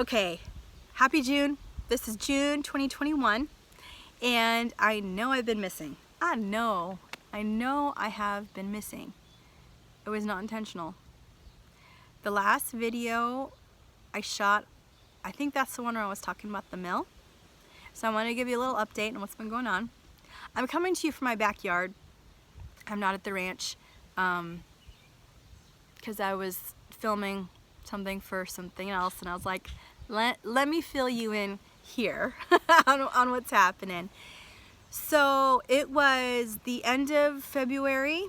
Okay, happy June. This is June 2021, and I know I've been missing. I know I have been missing. It was not intentional. The last video I shot, I think that's the one where I was talking about the mill. So I want to give you a little update on what's been going on. I'm coming to you from my backyard. I'm not at the ranch because I was filming something for something else, and I was like, let me fill you in here on what's happening. So it was the end of February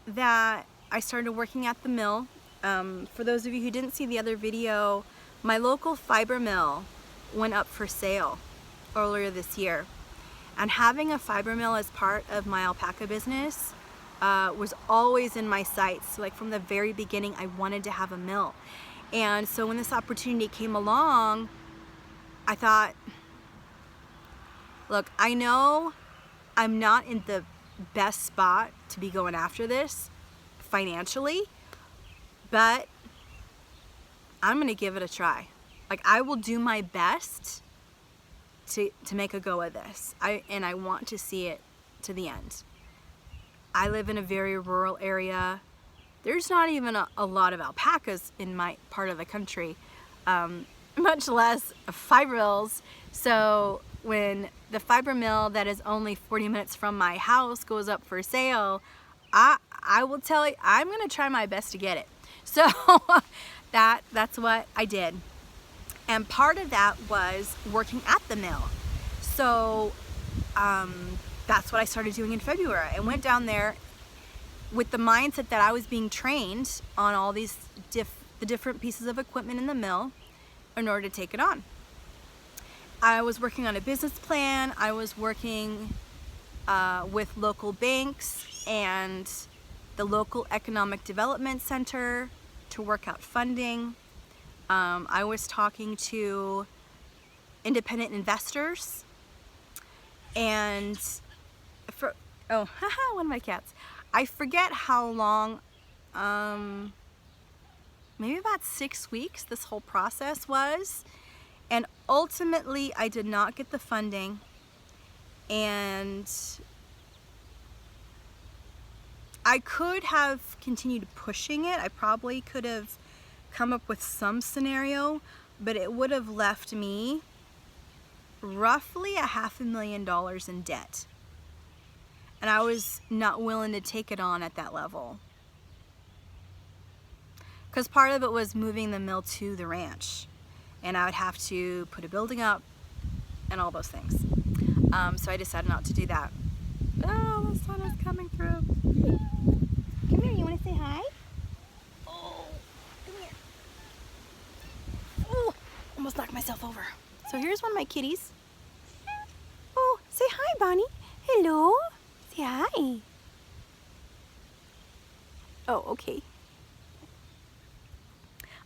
that I started working at the mill. For those of you who didn't see the other video, my local fiber mill went up for sale earlier this year. And having a fiber mill as part of my alpaca business was always in my sights. Like from the very beginning, I wanted to have a mill. And so when this opportunity came along, I thought, look, I know I'm not in the best spot to be going after this financially, but I'm gonna give it a try. Like, I will do my best to make a go of this. And I want to see it to the end. I live in a very rural area. There's not even a lot of alpacas in my part of the country, much less fiber mills. So when the fiber mill that is only 40 minutes from my house goes up for sale, I will tell you, I'm gonna try my best to get it. So that's what I did. And part of that was working at the mill. So that's what I started doing in February. I went down there with the mindset that I was being trained on all these the different pieces of equipment in the mill in order to take it on. I was working on a business plan. I was working with local banks and the local economic development center to work out funding. I was talking to independent investors, and one of my cats. I forget how long, maybe about 6 weeks this whole process was, and ultimately I did not get the funding, and I could have continued pushing it. I probably could have come up with some scenario, but it would have left me roughly $500,000 in debt. And I was not willing to take it on at that level. Because part of it was moving the mill to the ranch. And I would have to put a building up and all those things. So I decided not to do that. Oh, the sun is coming through. Come here, you want to say hi? Oh, come here. Oh, almost knocked myself over. So here's one of my kitties. Oh, say hi, Bonnie. Hello. Say hi. Oh, okay.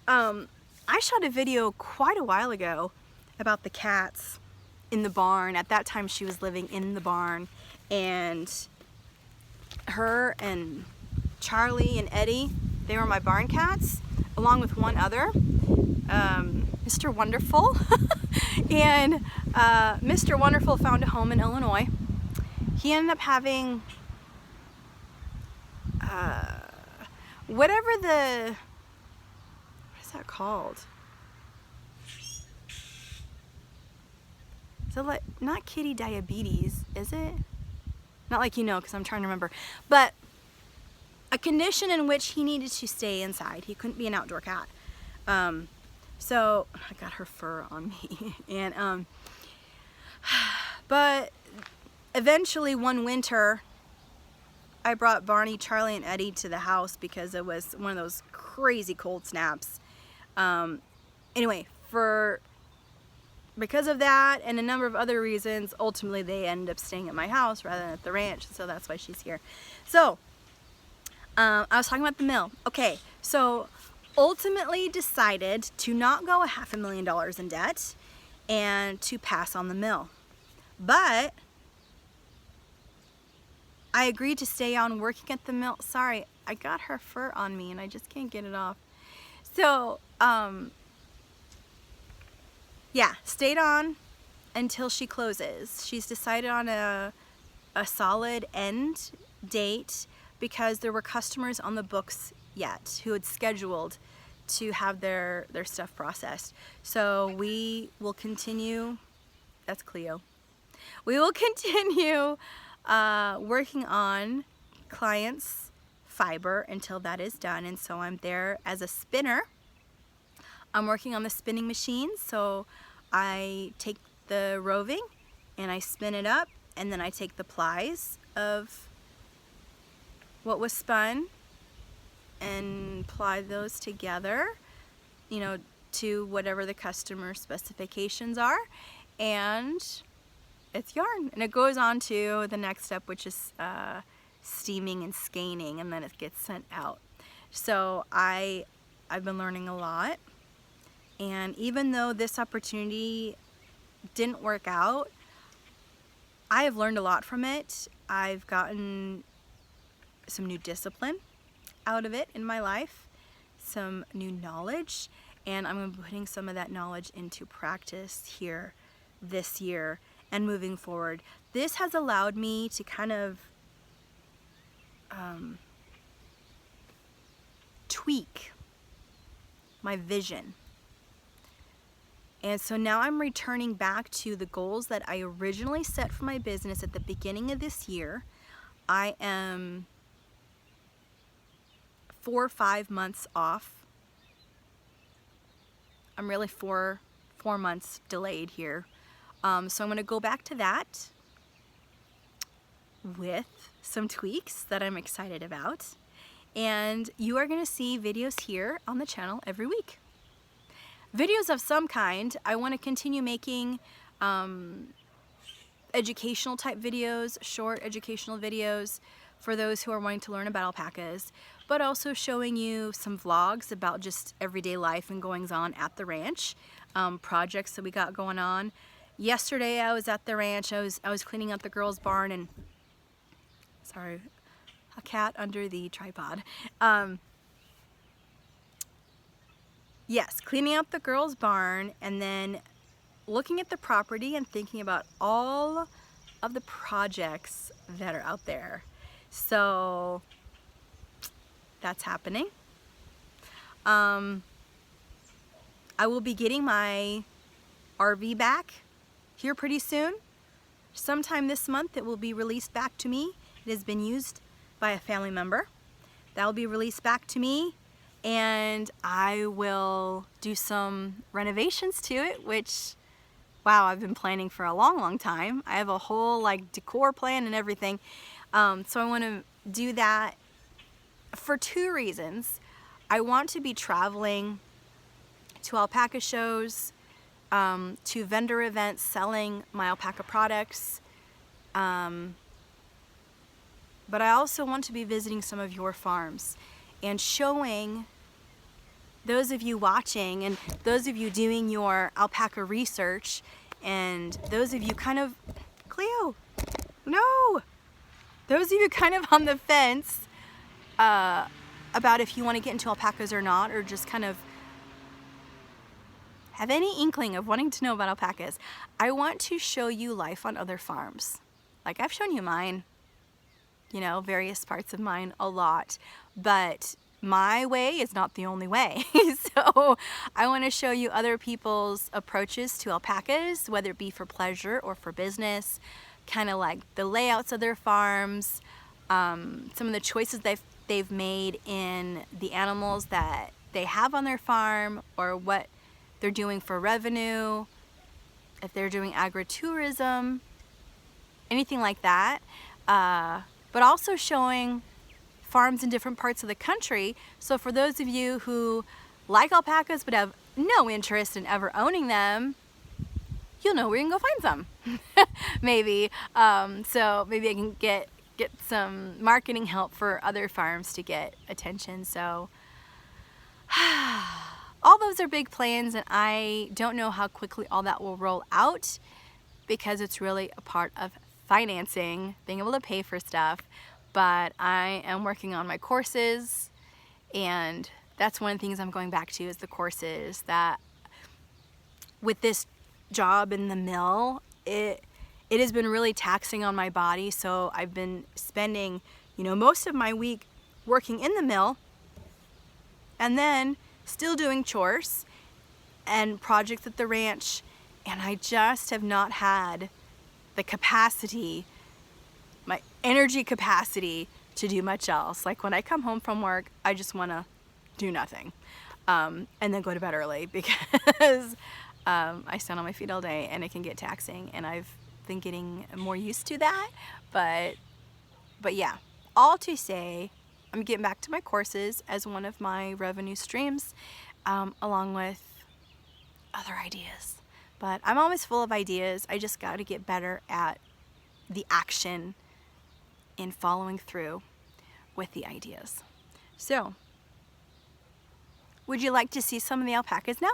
I shot a video quite a while ago about the cats in the barn. At that time, she was living in the barn, and her and Charlie and Eddie, they were my barn cats, along with one other, Mr. Wonderful. And Mr. Wonderful found a home in Illinois. He ended up having whatever the, what is that called? So like, not kitty diabetes, is it? Not like you know, because I'm trying to remember. But a condition in which he needed to stay inside. He couldn't be an outdoor cat. So I got her fur on me. And but eventually one winter, I brought Barney, Charlie, and Eddie to the house because it was one of those crazy cold snaps. Anyway, because of that and a number of other reasons, ultimately they ended up staying at my house rather than at the ranch, so that's why she's here. So, I was talking about the mill. Okay, so ultimately decided to not go $500,000 in debt and to pass on the mill. But I agreed to stay on working at the mill. Sorry, I got her fur on me and I just can't get it off. So yeah, stayed on until she closes. She's decided on a solid end date because there were customers on the books yet who had scheduled to have their stuff processed. So we will continue, that's Cleo. We will continue working on clients' fiber until that is done. And so I'm there as a spinner. I'm working on the spinning machine, so I take the roving and I spin it up, and then I take the plies of what was spun and ply those together, you know, to whatever the customer specifications are, and it's yarn. And it goes on to the next step, which is steaming and scanning, and then it gets sent out. So I've been learning a lot. And even though this opportunity didn't work out, I have learned a lot from it. I've gotten some new discipline out of it in my life, some new knowledge, and I'm going to be putting some of that knowledge into practice here this year and moving forward. This has allowed me to kind of tweak my vision. And so now I'm returning back to the goals that I originally set for my business at the beginning of this year. I am 4 or 5 months off. I'm really four months delayed here. So I'm going to go back to that with some tweaks that I'm excited about. And you are going to see videos here on the channel every week. Videos of some kind. I want to continue making educational type videos, short educational videos for those who are wanting to learn about alpacas, but also showing you some vlogs about just everyday life and goings on at the ranch, projects that we got going on. Yesterday I was at the ranch. I was cleaning up the girls' barn, and sorry, a cat under the tripod. Yes, cleaning up the girls' barn, and then looking at the property and thinking about all of the projects that are out there. So that's happening. I will be getting my RV back here pretty soon. Sometime this month it will be released back to me. It has been used by a family member. That will be released back to me, and I will do some renovations to it, which, wow, I've been planning for a long time. I have a whole like decor plan and everything. So I want to do that for 2 reasons. I want to be traveling to alpaca shows, to vendor events selling my alpaca products, but I also want to be visiting some of your farms and showing those of you watching and those of you doing your alpaca research, and those of you kind of, Cleo, no! Those of you kind of on the fence about if you want to get into alpacas or not, or just kind of have any inkling of wanting to know about alpacas. I want to show you life on other farms. Like I've shown you mine, you know, various parts of mine a lot, but my way is not the only way. So I want to show you other people's approaches to alpacas, whether it be for pleasure or for business, kind of like the layouts of their farms, some of the choices they've made in the animals that they have on their farm, or what they're doing for revenue, if they're doing agritourism, anything like that. But also showing farms in different parts of the country. So for those of you who like alpacas but have no interest in ever owning them, you'll know where you can go find some. Maybe. So maybe I can get some marketing help for other farms to get attention. So all those are big plans, and I don't know how quickly all that will roll out, because it's really a part of financing, being able to pay for stuff. But I am working on my courses, and that's one of the things I'm going back to, is the courses. That with this job in the mill, it has been really taxing on my body. So I've been spending, you know, most of my week working in the mill and then still doing chores and projects at the ranch. And I just have not had the capacity, my energy capacity to do much else. Like when I come home from work, I just want to do nothing. And then go to bed early because I stand on my feet all day and it can get taxing, and I've been getting more used to that. But yeah, all to say, I'm getting back to my courses as one of my revenue streams, along with other ideas. But I'm always full of ideas. I just got to get better at the action in following through with the ideas. So, would you like to see some of the alpacas now?